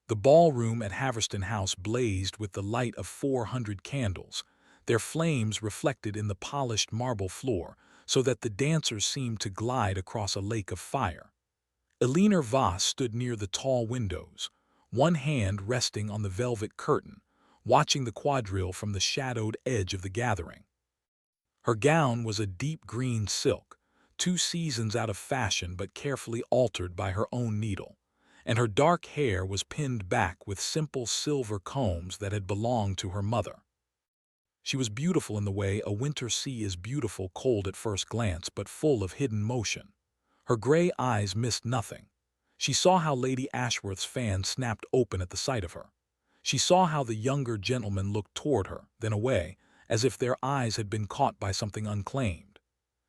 The ballroom at Haverston House blazed with the light of 400 candles, their flames reflected in the polished marble floor so that the dancers seemed to glide across a lake of fire. Eleanor Voss stood near the tall windows, one hand resting on the velvet curtain, watching the quadrille from the shadowed edge of the gathering. Her gown was a deep green silk, 2 seasons out of fashion but carefully altered by her own needle, and her dark hair was pinned back with simple silver combs that had belonged to her mother. She was beautiful in the way a winter sea is beautiful, cold at first glance but full of hidden motion. Her gray eyes missed nothing. She saw how Lady Ashworth's fan snapped open at the sight of her. She saw how the younger gentlemen looked toward her, then away, as if their eyes had been caught by something unclaimed.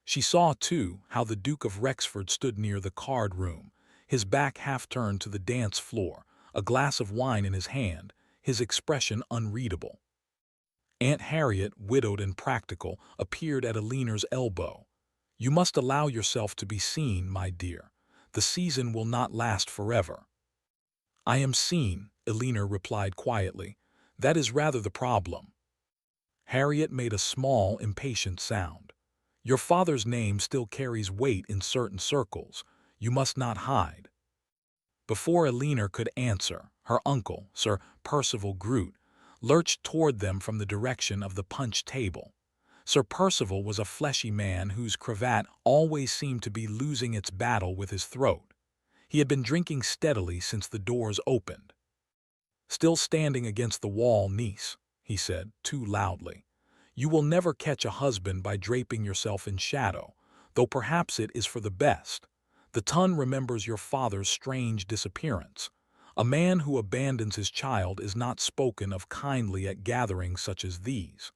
She saw, too, how the Duke of Rexford stood near the card room, his back half turned to the dance floor, a glass of wine in his hand, his expression unreadable. Aunt Harriet, widowed and practical, appeared at Eleanor's elbow. "You must allow yourself to be seen, my dear. The season will not last forever." "I am seen," Eleanor replied quietly. "That is rather the problem." Harriet made a small, impatient sound. "Your father's name still carries weight in certain circles. You must not hide." Before Eleanor could answer, her uncle, Sir Percival Groot, lurched toward them from the direction of the punch table. Sir Percival was a fleshy man whose cravat always seemed to be losing its battle with his throat. He had been drinking steadily since the doors opened. "Still standing against the wall, niece," he said, too loudly. "You will never catch a husband by draping yourself in shadow, though perhaps it is for the best. The Tun remembers your father's strange disappearance. A man who abandons his child is not spoken of kindly at gatherings such as these."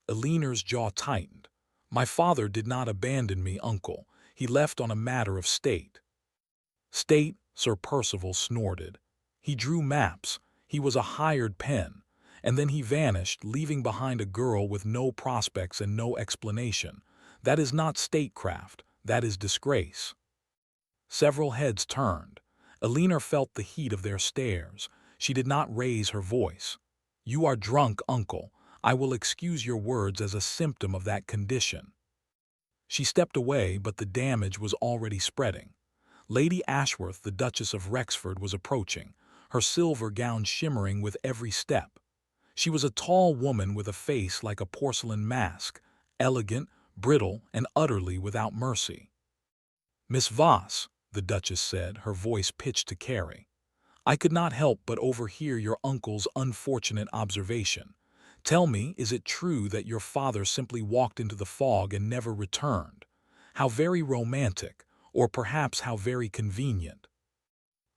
Eleanor's jaw tightened. "My father did not abandon me, uncle. He left on a matter of state." "State?" Sir Percival snorted. "He drew maps. He was a hired pen. And then he vanished, leaving behind a girl with no prospects and no explanation. That is not statecraft. That is disgrace." Several heads turned. Eleanor felt the heat of their stares. She did not raise her voice. "You are drunk, uncle. I will excuse your words as a symptom of that condition." She stepped away, but the damage was already spreading. Lady Ashworth, the Duchess of Rexford, was approaching, her silver gown shimmering with every step. She was a tall woman with a face like a porcelain mask, elegant, brittle, and utterly without mercy. "Miss Voss," the Duchess said, her voice pitched to Carrie, "I could not help but overhear your uncle's unfortunate observation. Tell me, is it true that your father simply walked into the fog and never returned? How very romantic, or perhaps how very convenient."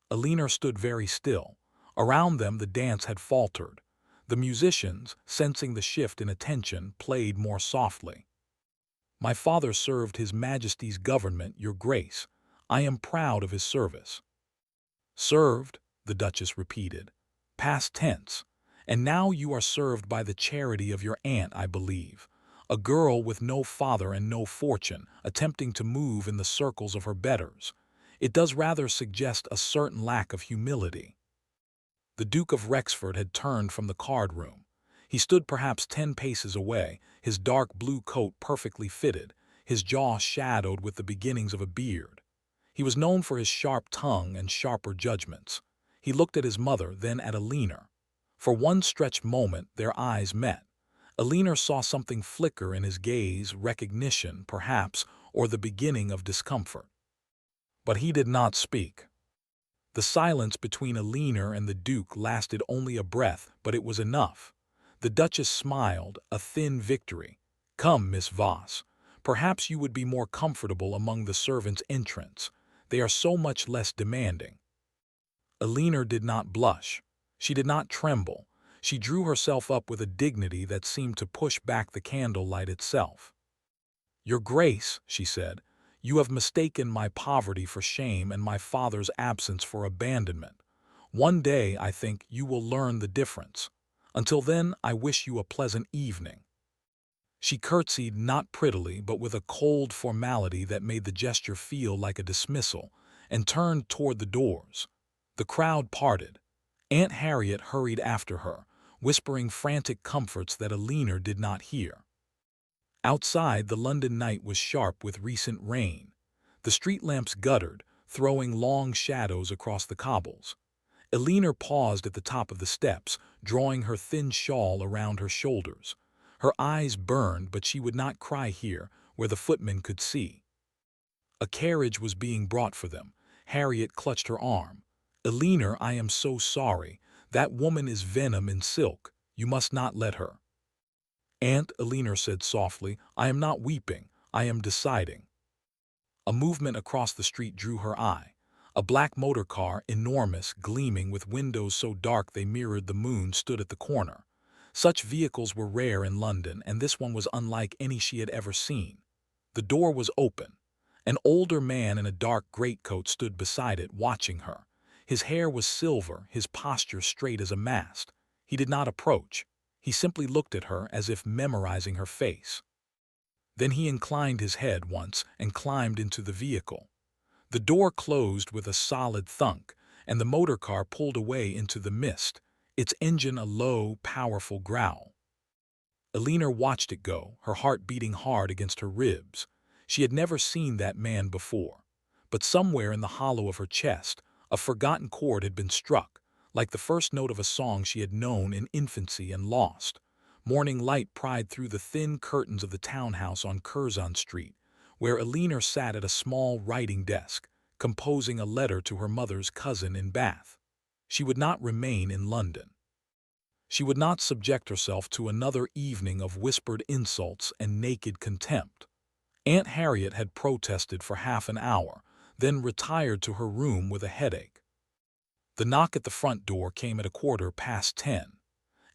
Eleanor stood very still. Around them the dance had faltered. The musicians, sensing the shift in attention, played more softly. "My father served His Majesty's government, your grace. I am proud of his service." "Served," the Duchess repeated. "Past tense. And now you are served by the charity of your aunt, I believe. A girl with no father and no fortune, attempting to move in the circles of her betters. It does rather suggest a certain lack of humility." The Duke of Rexford had turned from the card-room. He stood perhaps 10 paces away, his dark blue coat perfectly fitted, his jaw shadowed with the beginnings of a beard. He was known for his sharp tongue and sharper judgments. He looked at his mother, then at Eleanor. For one stretched moment their eyes met. Eleanor saw something flicker in his gaze, recognition, perhaps, or the beginning of discomfort. But he did not speak. The silence between Eleanor and the Duke lasted only a breath, but it was enough. The Duchess smiled, a thin victory. "Come, Miss Voss. Perhaps you would be more comfortable among the servants' entrance. They are so much less demanding." Eleanor did not blush. She did not tremble. She drew herself up with a dignity that seemed to push back the candlelight itself. "Your Grace," she said, "you have mistaken my poverty for shame and my father's absence for abandonment. One day, I think, you will learn the difference. Until then, I wish you a pleasant evening." She curtsied not prettily but with a cold formality that made the gesture feel like a dismissal, and turned toward the doors. The crowd parted. Aunt Harriet hurried after her, whispering frantic comforts that Alina did not hear. Outside, the London night was sharp with recent rain. The street lamps guttered, throwing long shadows across the cobbles. Alina paused at the top of the steps, drawing her thin shawl around her shoulders. Her eyes burned, but she would not cry here, where the footmen could see. A carriage was being brought for them. Harriet clutched her arm. "Alina, I am so sorry. That woman is venom in silk. You must not let her." "Aunt," Alina said softly, "I am not weeping. I am deciding." A movement across the street drew her eye. A black motor car, enormous, gleaming with windows so dark they mirrored the moon, stood at the corner. Such vehicles were rare in London, and this one was unlike any she had ever seen. The door was open. An older man in a dark greatcoat stood beside it, watching her. His hair was silver, his posture straight as a mast. He did not approach. He simply looked at her as if memorizing her face. Then he inclined his head once and climbed into the vehicle. The door closed with a solid thunk, and the motor car pulled away into the mist, its engine a low, powerful growl. Alina watched it go, her heart beating hard against her ribs. She had never seen that man before. But somewhere in the hollow of her chest, a forgotten chord had been struck, like the first note of a song she had known in infancy and lost. Morning light pried through the thin curtains of the townhouse on Curzon Street, where Alina sat at a small writing desk, composing a letter to her mother's cousin in Bath. She would not remain in London. She would not subject herself to another evening of whispered insults and naked contempt. Aunt Harriet had protested for half an hour, then retired to her room with a headache. The knock at the front door came at 10:15.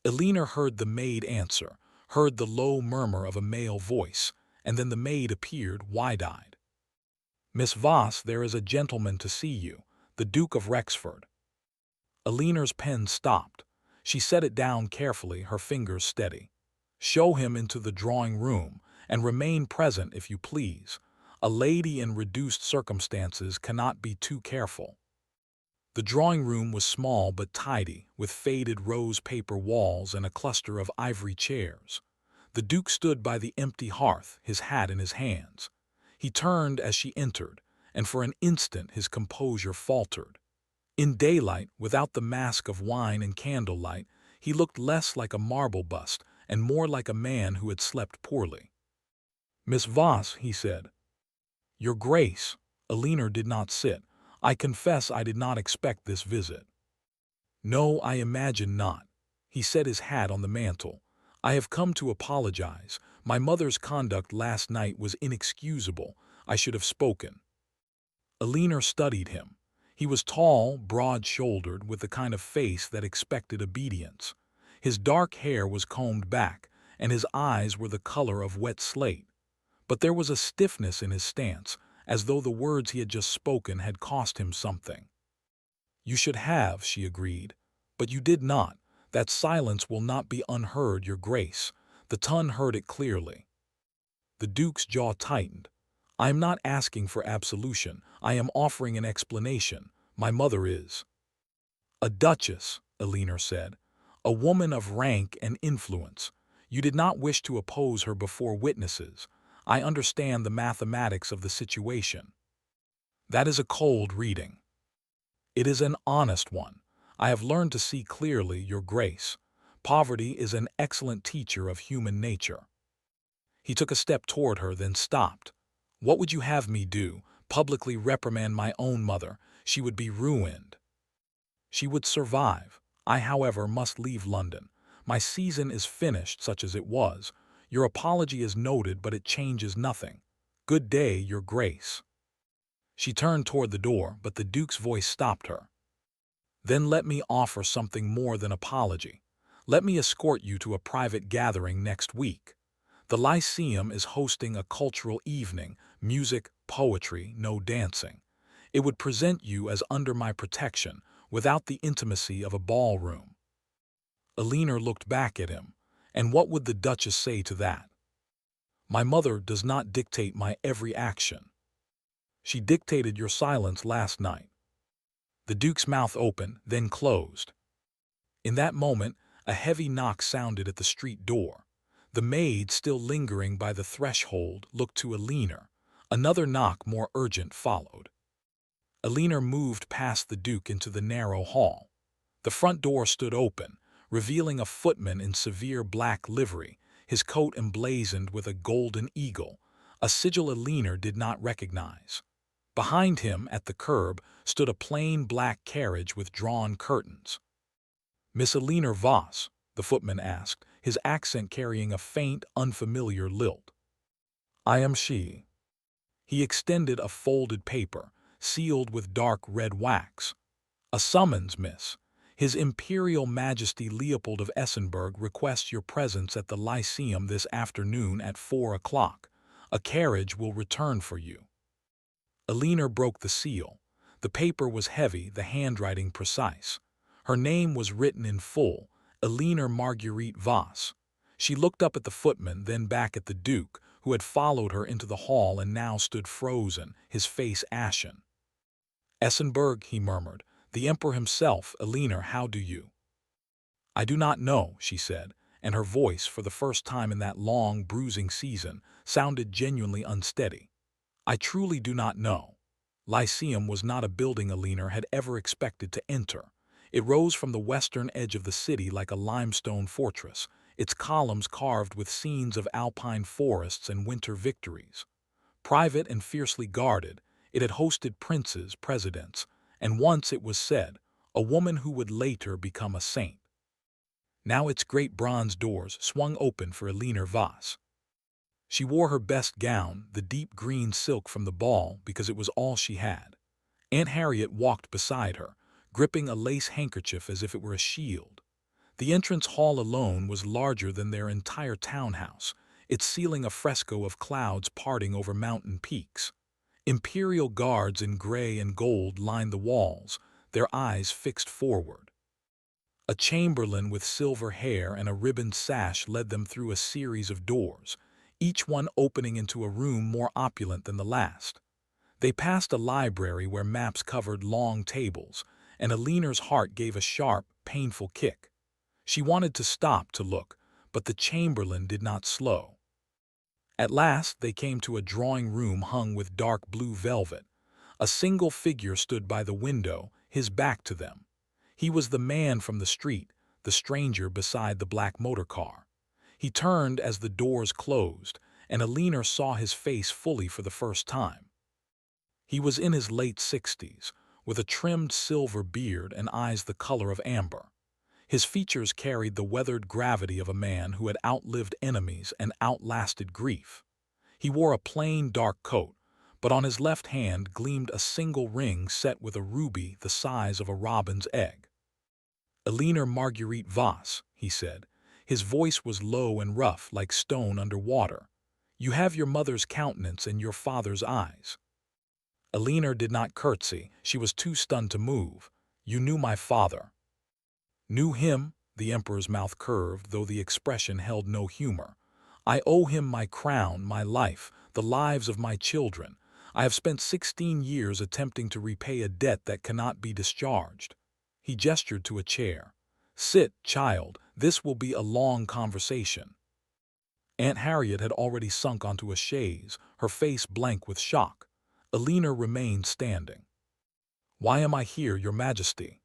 Alina heard the maid answer, heard the low murmur of a male voice, and then the maid appeared wide-eyed. "Miss Voss, there is a gentleman to see you, the Duke of Rexford." Alina's pen stopped. She set it down carefully, her fingers steady. "Show him into the drawing-room, and remain present if you please. A lady in reduced circumstances cannot be too careful." The drawing-room was small but tidy, with faded rose-paper walls and a cluster of ivory chairs. The Duke stood by the empty hearth, his hat in his hands. He turned as she entered, and for an instant his composure faltered. In daylight, without the mask of wine and candlelight, he looked less like a marble bust and more like a man who had slept poorly. "Miss Voss," he said. "Your Grace." Alina did not sit. "I confess I did not expect this visit." "No, I imagine not." He set his hat on the mantel. "I have come to apologize. My mother's conduct last night was inexcusable. I should have spoken." Alina studied him. He was tall, broad-shouldered, with the kind of face that expected obedience. His dark hair was combed back, and his eyes were the color of wet slate. But there was a stiffness in his stance, as though the words he had just spoken had cost him something. "You should have," she agreed. "But you did not. That silence will not be unheard, Your Grace." The Tun heard it clearly. The Duke's jaw tightened. "I am not asking for absolution. I am offering an explanation. My mother is—" "A duchess," Alina said. "A woman of rank and influence. You did not wish to oppose her before witnesses. I understand the mathematics of the situation." "That is a cold reading." "It is an honest one. I have learned to see clearly, Your Grace. Poverty is an excellent teacher of human nature." He took a step toward her, then stopped. "What would you have me do? Publicly reprimand my own mother? She would be ruined." "She would survive. I, however, must leave London. My season is finished, such as it was. Your apology is noted, but it changes nothing. Good day, Your Grace." She turned toward the door, but the Duke's voice stopped her. "Then let me offer something more than apology. Let me escort you to a private gathering next week. The Lyceum is hosting a cultural evening, music, poetry, no dancing. It would present you as under my protection, without the intimacy of a ballroom." Alina looked back at him. And what would the Duchess say to that? "My mother does not dictate my every action." "She dictated your silence last night." The Duke's mouth opened, then closed. In that moment, a heavy knock sounded at the street door. The maid, still lingering by the threshold, looked to Alina. Another knock, more urgent, followed. Alina moved past the Duke into the narrow hall. The front door stood open, revealing a footman in severe black livery, his coat emblazoned with a golden eagle, a sigil Alina did not recognize. Behind him, at the curb, stood a plain black carriage with drawn curtains. "Miss Alina Voss?" the footman asked, his accent carrying a faint, unfamiliar lilt. "I am she." He extended a folded paper, sealed with dark red wax. "A summons, miss. His Imperial Majesty Leopold of Essenberg requests your presence at the Lyceum this afternoon at 4 o'clock. A carriage will return for you." Alina broke the seal. The paper was heavy, the handwriting precise. Her name was written in full, Alina Marguerite Voss. She looked up at the footman, then back at the Duke, who had followed her into the hall and now stood frozen, his face ashen. "Essenberg," he murmured. "The Emperor himself. Alina, how do you?" "I do not know," she said, and her voice, for the first time in that long, bruising season, sounded genuinely unsteady. "I truly do not know." Lyceum was not a building Alina had ever expected to enter. It rose from the western edge of the city like a limestone fortress, its columns carved with scenes of alpine forests and winter victories. Private and fiercely guarded, it had hosted princes, presidents, and once, it was said, a woman who would later become a saint. Now its great bronze doors swung open for Alina Voss. She wore her best gown, the deep green silk from the ball, because it was all she had. Aunt Harriet walked beside her, gripping a lace handkerchief as if it were a shield. The entrance hall alone was larger than their entire townhouse, its ceiling a fresco of clouds parting over mountain peaks. Imperial guards in gray and gold lined the walls, their eyes fixed forward. A chamberlain with silver hair and a ribboned sash led them through a series of doors, each one opening into a room more opulent than the last. They passed a library where maps covered long tables, and Alina's heart gave a sharp, painful kick. She wanted to stop to look, but the chamberlain did not slow. At last they came to a drawing room hung with dark blue velvet. A single figure stood by the window, his back to them. He was the man from the street, the stranger beside the black motor car. He turned as the doors closed, and Alina saw his face fully for the first time. He was in his late 60s, with a trimmed silver beard and eyes the color of amber. His features carried the weathered gravity of a man who had outlived enemies and outlasted grief. He wore a plain dark coat, but on his left hand gleamed a single ring set with a ruby the size of a robin's egg. "Alina Marguerite Voss," he said. His voice was low and rough, like stone under water. "You have your mother's countenance and your father's eyes." Alina did not curtsy. She was too stunned to move. "You knew my father." "Knew him?" The Emperor's mouth curved, though the expression held no humor. "I owe him my crown, my life, the lives of my children. I have spent 16 years attempting to repay a debt that cannot be discharged." He gestured to a chair. "Sit, child. This will be a long conversation." Aunt Harriet had already sunk onto a chaise, her face blank with shock. Alina remained standing. "Why am I here, Your Majesty?"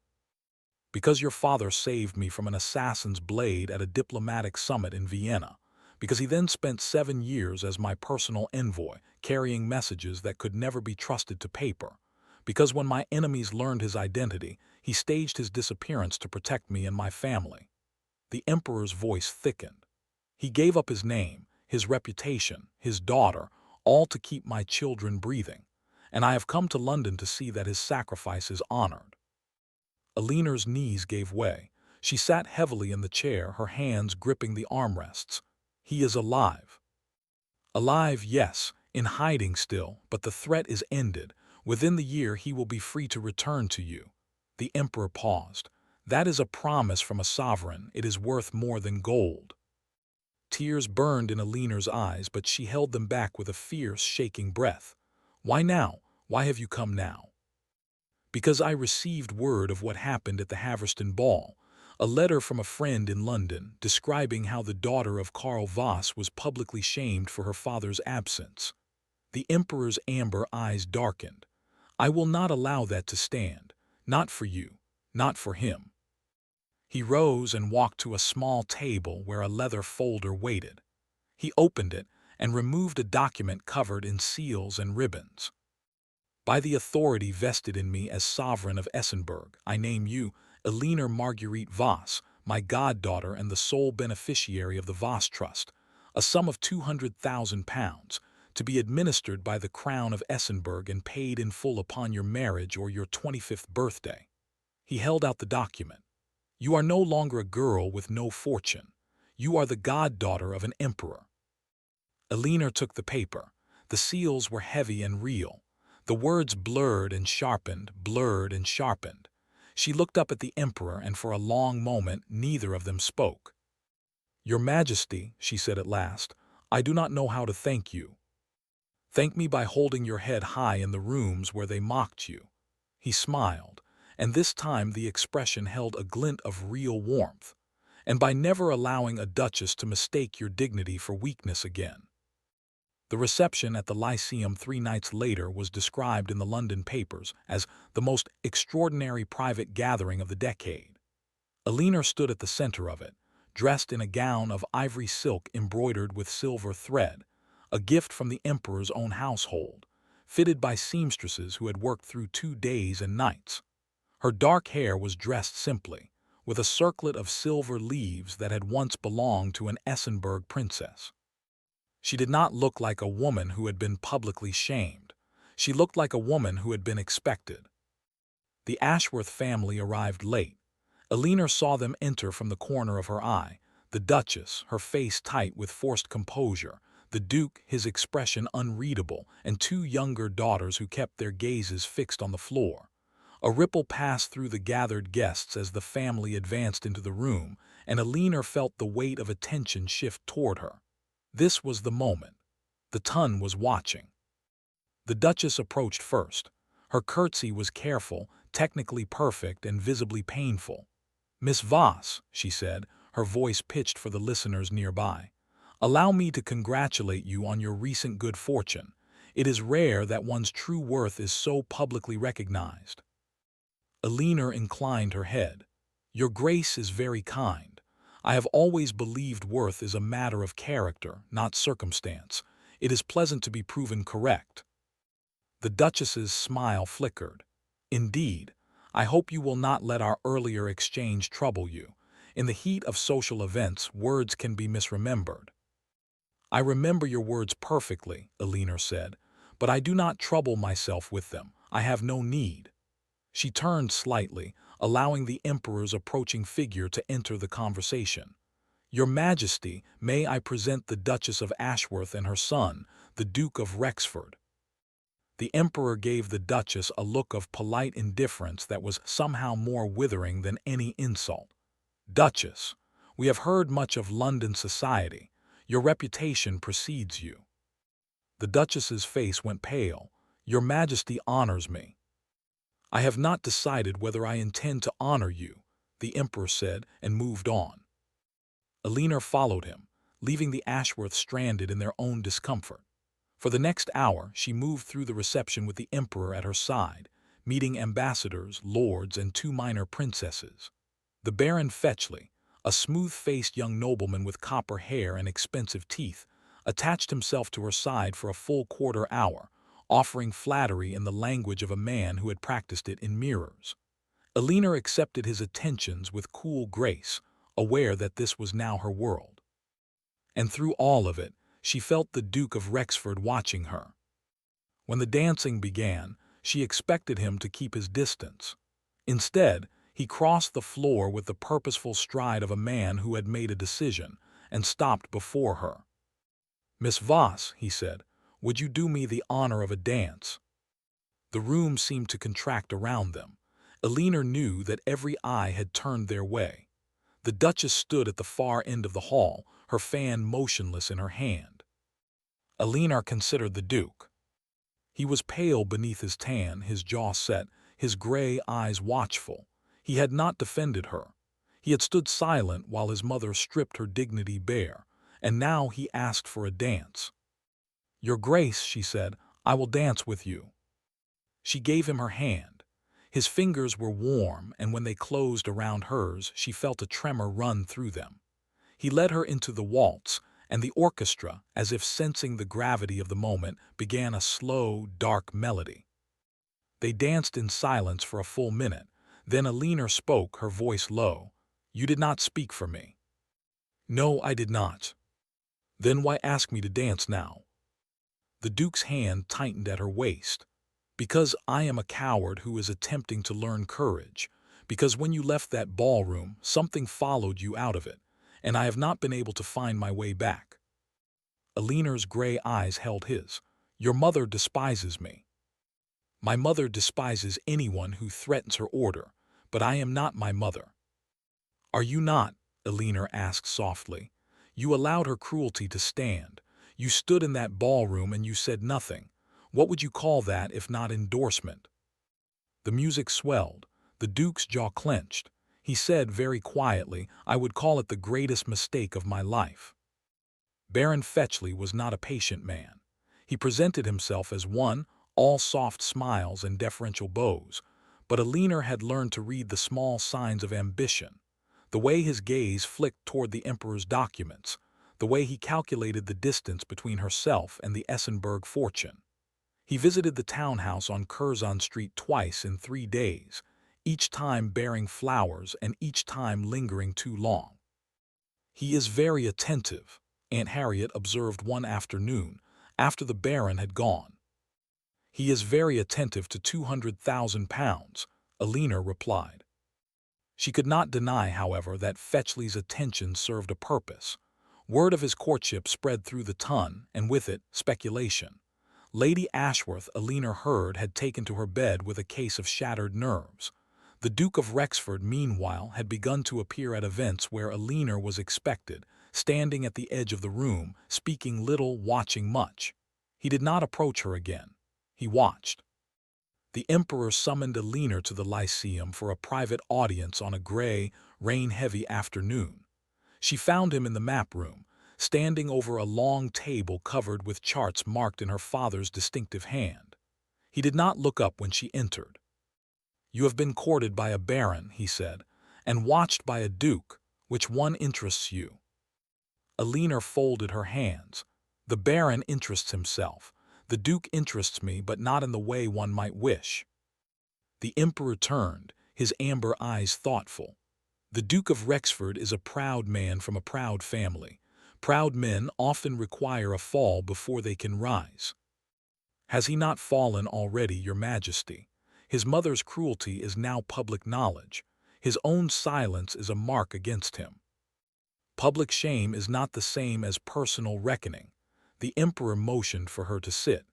"Because your father saved me from an assassin's blade at a diplomatic summit in Vienna. Because he then spent 7 years as my personal envoy, carrying messages that could never be trusted to paper. Because when my enemies learned his identity, he staged his disappearance to protect me and my family." The Emperor's voice thickened. "He gave up his name, his reputation, his daughter, all to keep my children breathing. And I have come to London to see that his sacrifice is honored." Alina's knees gave way. She sat heavily in the chair, her hands gripping the armrests. "He is alive." "Alive, yes, in hiding still, but the threat is ended. Within the year he will be free to return to you." The Emperor paused. "That is a promise from a sovereign. It is worth more than gold." Tears burned in Alina's eyes, but she held them back with a fierce, shaking breath. "Why now? Why have you come now?" "Because I received word of what happened at the Haverston ball. A letter from a friend in London describing how the daughter of Karl Voss was publicly shamed for her father's absence. The emperor's amber eyes darkened. I will not allow that to stand. Not for you. Not for him. He rose and walked to a small table where a leather folder waited. He opened it and removed a document covered in seals and ribbons. By the authority vested in me as sovereign of Essenberg, I name you, Elinor Marguerite Voss, my goddaughter and the sole beneficiary of the Voss Trust, a sum of £200,000, to be administered by the Crown of Essenberg and paid in full upon your marriage or your 25th birthday. He held out the document. You are no longer a girl with no fortune. You are the goddaughter of an emperor. Elinor took the paper. The seals were heavy and real. The words blurred and sharpened, blurred and sharpened. She looked up at the emperor, and for a long moment neither of them spoke. Your Majesty, she said at last, I do not know how to thank you. Thank me by holding your head high in the rooms where they mocked you. He smiled, and this time the expression held a glint of real warmth, and by never allowing a duchess to mistake your dignity for weakness again. The reception at the Lyceum 3 nights later was described in the London papers as the most extraordinary private gathering of the decade. Elinor stood at the center of it, dressed in a gown of ivory silk embroidered with silver thread, a gift from the emperor's own household, fitted by seamstresses who had worked through 2 days and nights. Her dark hair was dressed simply, with a circlet of silver leaves that had once belonged to an Essenberg princess. She did not look like a woman who had been publicly shamed. She looked like a woman who had been expected. The Ashworth family arrived late. Elinor saw them enter from the corner of her eye, the Duchess, her face tight with forced composure, the Duke, his expression unreadable, and 2 younger daughters who kept their gazes fixed on the floor. A ripple passed through the gathered guests as the family advanced into the room, and Elinor felt the weight of attention shift toward her. This was the moment. The Tun was watching. The Duchess approached first. Her curtsy was careful, technically perfect, and visibly painful. Miss Voss, she said, her voice pitched for the listeners nearby, allow me to congratulate you on your recent good fortune. It is rare that one's true worth is so publicly recognized. Elinor inclined her head. Your Grace is very kind. I have always believed worth is a matter of character, not circumstance. It is pleasant to be proven correct. The Duchess's smile flickered. Indeed, I hope you will not let our earlier exchange trouble you. In the heat of social events, words can be misremembered. I remember your words perfectly, Elinor said, but I do not trouble myself with them. I have no need. She turned slightly, allowing the Emperor's approaching figure to enter the conversation. Your Majesty, may I present the Duchess of Ashworth and her son, the Duke of Rexford. The Emperor gave the Duchess a look of polite indifference that was somehow more withering than any insult. Duchess, we have heard much of London society. Your reputation precedes you. The Duchess's face went pale. Your Majesty honors me. I have not decided whether I intend to honor you, the Emperor said, and moved on. Elinor followed him, leaving the Ashworths stranded in their own discomfort. For the next hour, she moved through the reception with the Emperor at her side, meeting ambassadors, lords, and 2 minor princesses. The Baron Fetchley, a smooth-faced young nobleman with copper hair and expensive teeth, attached himself to her side for a full quarter-hour, offering flattery in the language of a man who had practiced it in mirrors. Elinor accepted his attentions with cool grace, aware that this was now her world. And through all of it, she felt the Duke of Rexford watching her. When the dancing began, she expected him to keep his distance. Instead, he crossed the floor with the purposeful stride of a man who had made a decision, and stopped before her. Miss Voss, he said, would you do me the honor of a dance? The room seemed to contract around them. Elinor knew that every eye had turned their way. The Duchess stood at the far end of the hall, her fan motionless in her hand. Elinor considered the Duke. He was pale beneath his tan, his jaw set, his gray eyes watchful. He had not defended her. He had stood silent while his mother stripped her dignity bare, and now he asked for a dance. "Your Grace," she said, "I will dance with you." She gave him her hand. His fingers were warm, and when they closed around hers, she felt a tremor run through them. He led her into the waltz, and the orchestra, as if sensing the gravity of the moment, began a slow, dark melody. They danced in silence for a full minute. Then Alina spoke, her voice low. "You did not speak for me." "No, I did not." "Then why ask me to dance now?" The Duke's hand tightened at her waist. "Because I am a coward who is attempting to learn courage. Because when you left that ballroom, something followed you out of it, and I have not been able to find my way back." Alina's gray eyes held his. "Your mother despises me." "My mother despises anyone who threatens her order, but I am not my mother." "Are you not?" Alina asked softly. "You allowed her cruelty to stand. You stood in that ballroom and you said nothing. What would you call that if not endorsement?" The music swelled. The Duke's jaw clenched. He said very quietly, "I would call it the greatest mistake of my life." Baron Fetchley was not a patient man. He presented himself as one, all soft smiles and deferential bows, but Alina had learned to read the small signs of ambition. The way his gaze flicked toward the Emperor's documents, the way he calculated the distance between herself and the Essenberg fortune. He visited the townhouse on Curzon Street twice in 3 days, each time bearing flowers and each time lingering too long. "He is very attentive," Aunt Harriet observed one afternoon, after the Baron had gone. "He is very attentive to £200,000, Alina replied. She could not deny, however, that Fetchley's attention served a purpose. Word of his courtship spread through the ton, and with it, speculation. Lady Ashworth, Alina heard, had taken to her bed with a case of shattered nerves. The Duke of Rexford, meanwhile, had begun to appear at events where Alina was expected, standing at the edge of the room, speaking little, watching much. He did not approach her again. He watched. The Emperor summoned Alina to the Lyceum for a private audience on a gray, rain-heavy afternoon. She found him in the map room, standing over a long table covered with charts marked in her father's distinctive hand. He did not look up when she entered. "You have been courted by a baron," he said, "and watched by a duke. Which one interests you?" Alina folded her hands. "The baron interests himself. The duke interests me, but not in the way one might wish." The Emperor turned, his amber eyes thoughtful. "The Duke of Rexford is a proud man from a proud family. Proud men often require a fall before they can rise." "Has he not fallen already, your Majesty? His mother's cruelty is now public knowledge. His own silence is a mark against him." "Public shame is not the same as personal reckoning." The Emperor motioned for her to sit.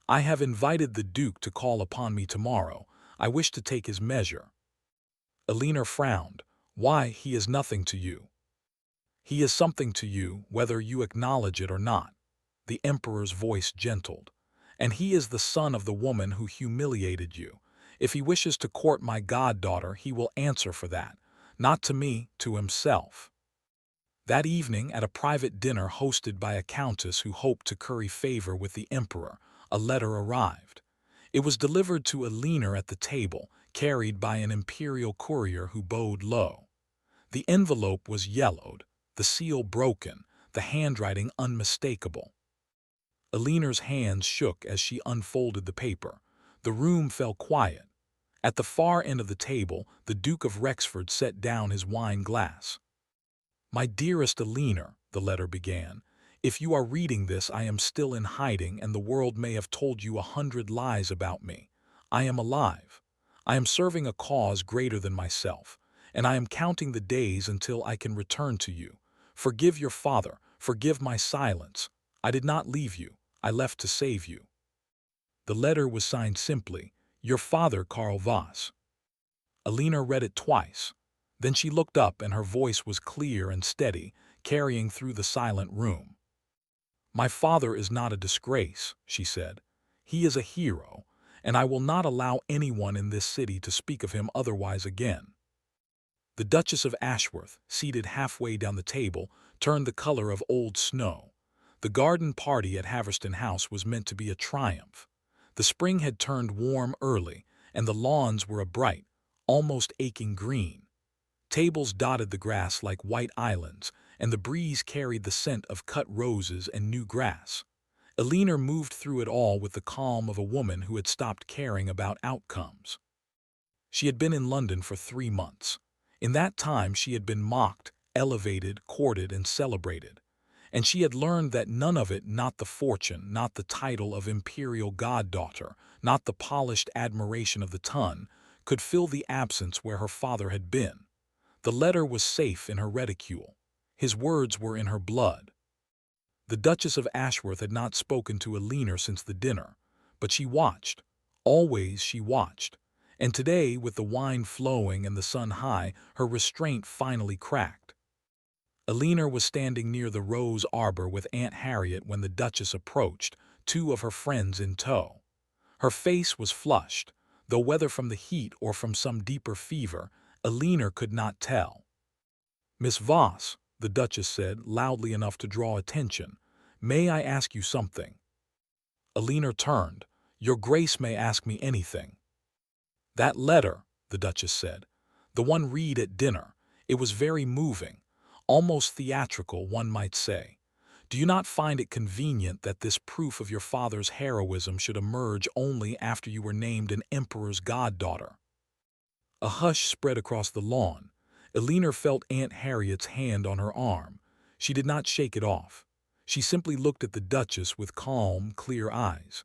"I have invited the Duke to call upon me tomorrow. I wish to take his measure." Alina frowned. "Why, he is nothing to you." "He is something to you, whether you acknowledge it or not." The Emperor's voice gentled. "And he is the son of the woman who humiliated you. If he wishes to court my goddaughter, he will answer for that. Not to me, to himself." That evening, at a private dinner hosted by a countess who hoped to curry favor with the Emperor, a letter arrived. It was delivered to Alina at the table, carried by an imperial courier who bowed low. The envelope was yellowed, the seal broken, the handwriting unmistakable. Alina's hands shook as she unfolded the paper. The room fell quiet. At the far end of the table, the Duke of Rexford set down his wine glass. "My dearest Alina," the letter began, "if you are reading this, I am still in hiding, and the world may have told you 100 lies about me. I am alive. I am serving a cause greater than myself, and I am counting the days until I can return to you. Forgive your father, forgive my silence. I did not leave you. I left to save you." The letter was signed simply, "Your father, Karl Voss." Alina read it twice. Then she looked up, and her voice was clear and steady, carrying through the silent room. "My father is not a disgrace," she said. "He is a hero, and I will not allow anyone in this city to speak of him otherwise again." The Duchess of Ashworth, seated halfway down the table, turned the color of old snow. The garden party at Haverston House was meant to be a triumph. The spring had turned warm early, and the lawns were a bright, almost aching green. Tables dotted the grass like white islands, and the breeze carried the scent of cut roses and new grass. Eleanor moved through it all with the calm of a woman who had stopped caring about outcomes. She had been in London for 3 months. In that time she had been mocked, elevated, courted, and celebrated. And she had learned that none of it, not the fortune, not the title of imperial goddaughter, not the polished admiration of the ton, could fill the absence where her father had been. The letter was safe in her reticule. His words were in her blood. The Duchess of Ashworth had not spoken to Eleanor since the dinner, but she watched. Always she watched. And today, with the wine flowing and the sun high, her restraint finally cracked. Eleanor was standing near the rose arbor with Aunt Harriet when the Duchess approached, 2 of her friends in tow. Her face was flushed, though whether from the heat or from some deeper fever, Eleanor could not tell. "Miss Voss," the Duchess said, loudly enough to draw attention, "may I ask you something?" Eleanor turned. "Your Grace may ask me anything." "That letter," the Duchess said, "the one read at dinner, it was very moving, almost theatrical, one might say. Do you not find it convenient that this proof of your father's heroism should emerge only after you were named an emperor's goddaughter?" A hush spread across the lawn. Eleanor felt Aunt Harriet's hand on her arm. She did not shake it off. She simply looked at the Duchess with calm, clear eyes.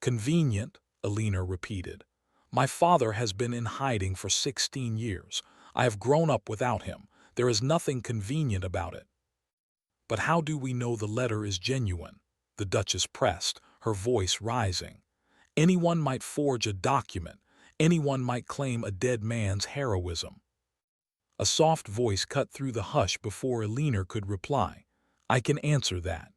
"Convenient," Eleanor repeated. "My father has been in hiding for 16 years. I have grown up without him. There is nothing convenient about it." "But how do we know the letter is genuine?" the Duchess pressed, her voice rising. "Anyone might forge a document. Anyone might claim a dead man's heroism." A soft voice cut through the hush before Eleanor could reply. "I can answer that."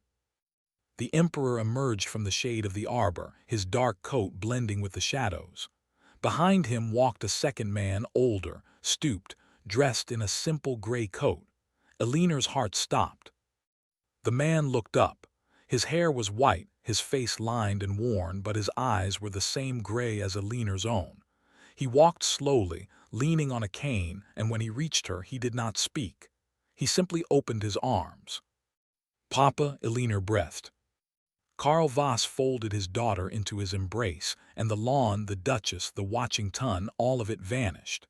The Emperor emerged from the shade of the arbor, his dark coat blending with the shadows. Behind him walked a second man, older, stooped, dressed in a simple gray coat. Eleanor's heart stopped. The man looked up. His hair was white, his face lined and worn, but his eyes were the same gray as Eleanor's own. He walked slowly, leaning on a cane, and when he reached her, he did not speak. He simply opened his arms. "Papa," Eleanor breathed. Karl Voss folded his daughter into his embrace, and the lawn, the Duchess, the watching ton, all of it vanished.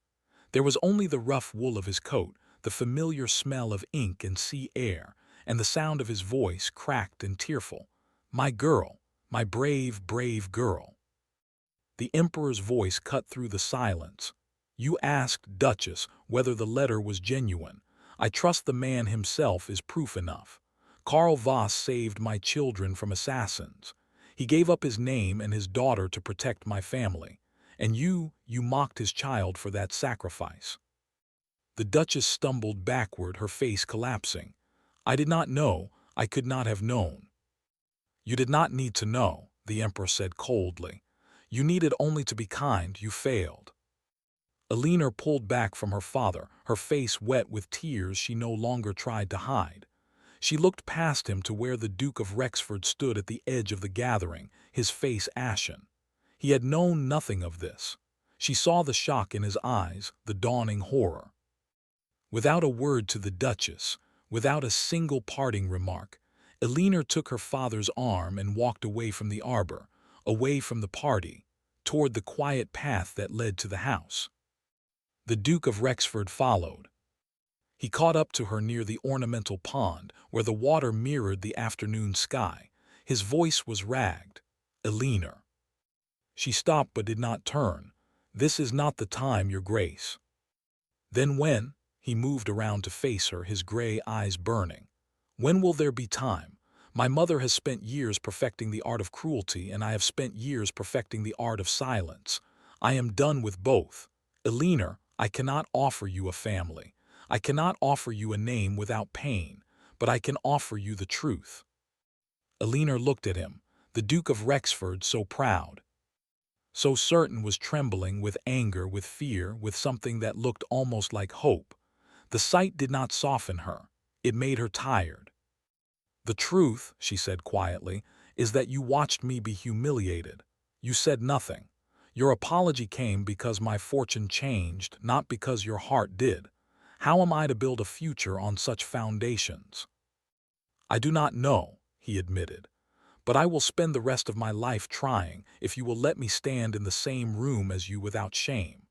There was only the rough wool of his coat, the familiar smell of ink and sea air, and the sound of his voice, cracked and tearful. "My girl, my brave, brave girl." The Emperor's voice cut through the silence. "You asked, Duchess, whether the letter was genuine. I trust the man himself is proof enough. Karl Voss saved my children from assassins. He gave up his name and his daughter to protect my family. And you mocked his child for that sacrifice." The Duchess stumbled backward, her face collapsing. "I did not know. I could not have known." "You did not need to know," the Emperor said coldly. "You needed only to be kind. You failed." Eleanor pulled back from her father, her face wet with tears she no longer tried to hide. She looked past him to where the Duke of Rexford stood at the edge of the gathering, his face ashen. He had known nothing of this. She saw the shock in his eyes, the dawning horror. Without a word to the Duchess, without a single parting remark, Eleanor took her father's arm and walked away from the arbor, away from the party, toward the quiet path that led to the house. The Duke of Rexford followed. He caught up to her near the ornamental pond, where the water mirrored the afternoon sky. His voice was ragged. "Eleanor." She stopped but did not turn. "This is not the time, Your Grace." "Then when?" He moved around to face her, his gray eyes burning. "When will there be time? My mother has spent years perfecting the art of cruelty, and I have spent years perfecting the art of silence. I am done with both. Eleanor, I cannot offer you a family. I cannot offer you a name without pain, but I can offer you the truth." Eleanor looked at him, the Duke of Rexford so proud. So certain was trembling with anger, with fear, with something that looked almost like hope. The sight did not soften her. It made her tired. "The truth," she said quietly, "is that you watched me be humiliated. You said nothing. Your apology came because my fortune changed, not because your heart did. How am I to build a future on such foundations?" "I do not know," he admitted, "but I will spend the rest of my life trying if you will let me stand in the same room as you without shame."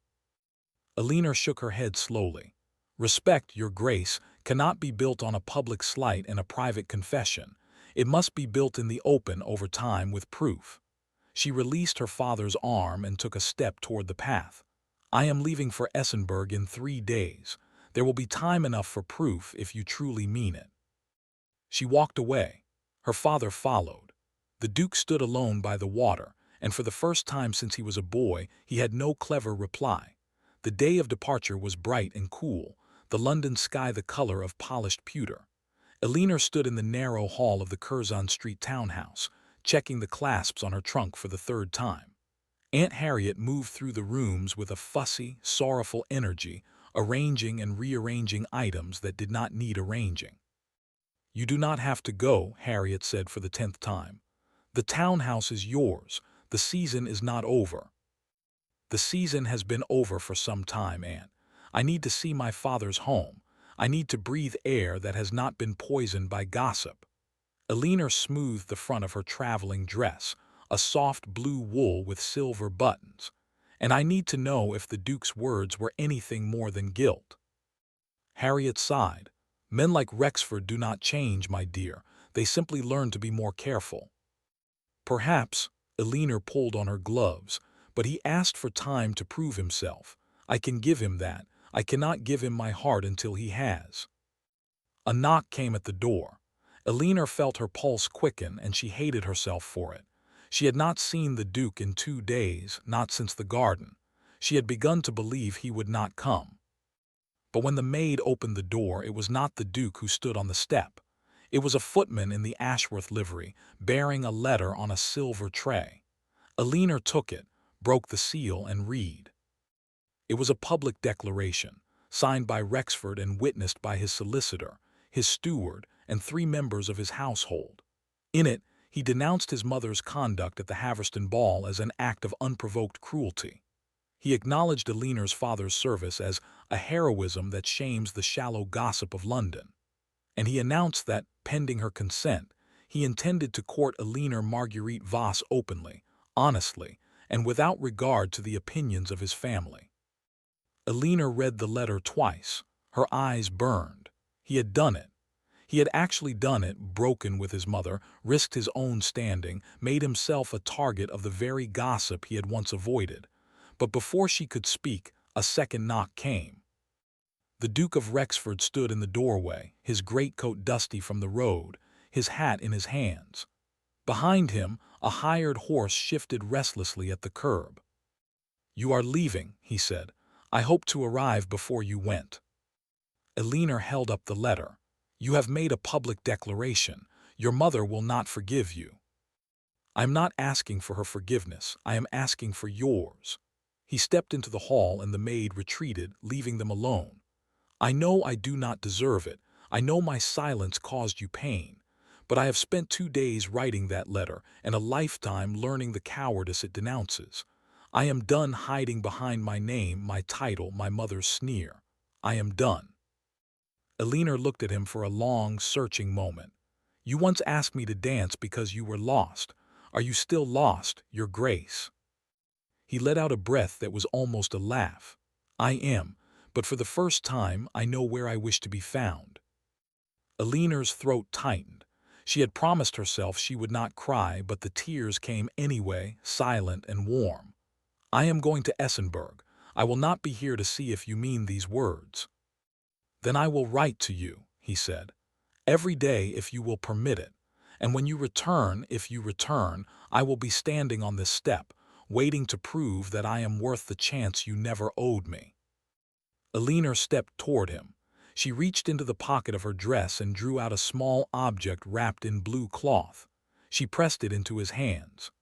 Alina shook her head slowly. "Respect, Your Grace, cannot be built on a public slight and a private confession. It must be built in the open over time with proof." She released her father's arm and took a step toward the path. "I am leaving for Essenberg in 3 days. There will be time enough for proof if you truly mean it." She walked away. Her father followed. The Duke stood alone by the water, and for the first time since he was a boy, he had no clever reply. The day of departure was bright and cool, the London sky the color of polished pewter. Elinor stood in the narrow hall of the Curzon Street townhouse, checking the clasps on her trunk for the third time. Aunt Harriet moved through the rooms with a fussy, sorrowful energy, arranging and rearranging items that did not need arranging. "You do not have to go," Harriet said for the 10th time. "The townhouse is yours. The season is not over." "The season has been over for some time, Aunt. I need to see my father's home. I need to breathe air that has not been poisoned by gossip." Elinor smoothed the front of her traveling dress, a soft blue wool with silver buttons. "And I need to know if the Duke's words were anything more than guilt." Harriet sighed. "Men like Rexford do not change, my dear. They simply learn to be more careful." "Perhaps," Elinor pulled on her gloves, "but he asked for time to prove himself. I can give him that. I cannot give him my heart until he has." A knock came at the door. Elinor felt her pulse quicken, and she hated herself for it. She had not seen the Duke in 2 days, not since the garden. She had begun to believe he would not come. But when the maid opened the door, it was not the Duke who stood on the step. It was a footman in the Ashworth livery, bearing a letter on a silver tray. Elinor took it, broke the seal, and read. It was a public declaration, signed by Rexford and witnessed by his solicitor, his steward, and 3 members of his household. In it, he denounced his mother's conduct at the Haverston ball as an act of unprovoked cruelty. He acknowledged Elinor's father's service as a heroism that shames the shallow gossip of London. And he announced that, pending her consent, he intended to court Elinor Marguerite Voss openly, honestly, and without regard to the opinions of his family. Elinor read the letter twice. Her eyes burned. He had done it. He had actually done it, broken with his mother, risked his own standing, made himself a target of the very gossip he had once avoided. But before she could speak, a second knock came. The Duke of Rexford stood in the doorway, his greatcoat dusty from the road, his hat in his hands. Behind him, a hired horse shifted restlessly at the curb. "You are leaving," he said. "I hoped to arrive before you went." Elinor held up the letter. "You have made a public declaration. Your mother will not forgive you." "I am not asking for her forgiveness. I am asking for yours." He stepped into the hall and the maid retreated, leaving them alone. "I know I do not deserve it. I know my silence caused you pain. But I have spent 2 days writing that letter and a lifetime learning the cowardice it denounces. I am done hiding behind my name, my title, my mother's sneer. I am done." Elinor looked at him for a long, searching moment. "You once asked me to dance because you were lost. Are you still lost, Your Grace?" He let out a breath that was almost a laugh. "I am, but for the first time I know where I wish to be found." Elinor's throat tightened. She had promised herself she would not cry, but the tears came anyway, silent and warm. "I am going to Essenberg. I will not be here to see if you mean these words." "Then I will write to you," he said. "Every day if you will permit it. And when you return, if you return, I will be standing on this step, waiting to prove that I am worth the chance you never owed me." Elinor stepped toward him. She reached into the pocket of her dress and drew out a small object wrapped in blue cloth. She pressed it into his hands.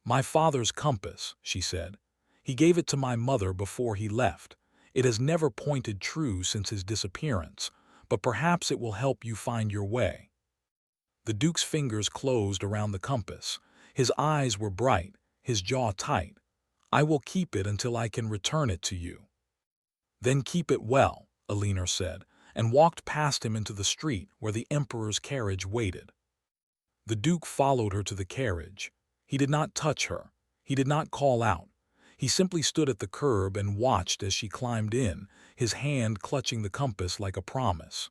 My father's compass, she said. He gave it to my mother before he left. It has never pointed true since his disappearance, but perhaps it will help you find your way. The Duke's fingers closed around the compass. His eyes were bright, his jaw tight. I will keep it until I can return it to you. Then keep it well, Elinor said, and walked past him into the street where the Emperor's carriage waited. The Duke followed her to the carriage. He did not touch her. He did not call out. He simply stood at the curb and watched as she climbed in, his hand clutching the compass like a promise.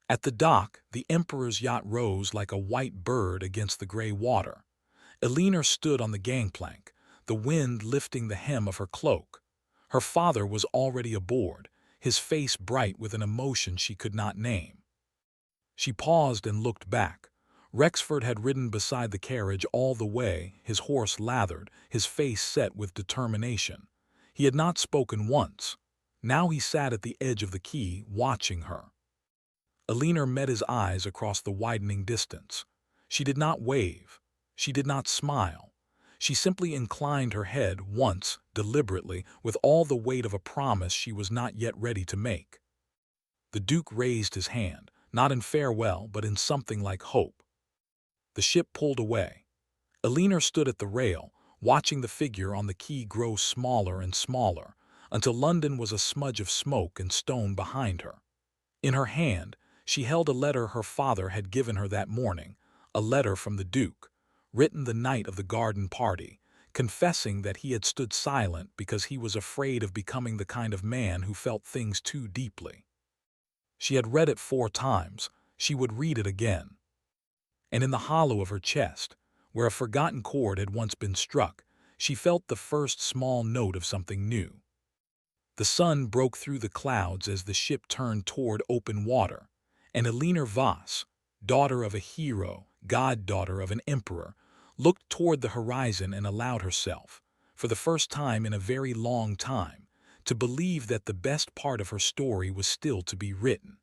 At the dock, the Emperor's yacht rose like a white bird against the gray water. Elinor stood on the gangplank, the wind lifting the hem of her cloak. Her father was already aboard, his face bright with an emotion she could not name. She paused and looked back. Rexford had ridden beside the carriage all the way, his horse lathered, his face set with determination. He had not spoken once. Now he sat at the edge of the quay, watching her. Elinor met his eyes across the widening distance. She did not wave. She did not smile. She simply inclined her head once, deliberately, with all the weight of a promise she was not yet ready to make. The Duke raised his hand, not in farewell, but in something like hope. The ship pulled away. Elinor stood at the rail, watching the figure on the quay grow smaller and smaller, until London was a smudge of smoke and stone behind her. In her hand, she held a letter her father had given her that morning, a letter from the Duke, written the night of the garden party, confessing that he had stood silent because he was afraid of becoming the kind of man who felt things too deeply. She had read it 4 times. She would read it again. And in the hollow of her chest, where a forgotten chord had once been struck, she felt the first small note of something new. The sun broke through the clouds as the ship turned toward open water, and Elinor Voss, daughter of a hero, goddaughter of an emperor, looked toward the horizon and allowed herself, for the first time in a very long time, to believe that the best part of her story was still to be written.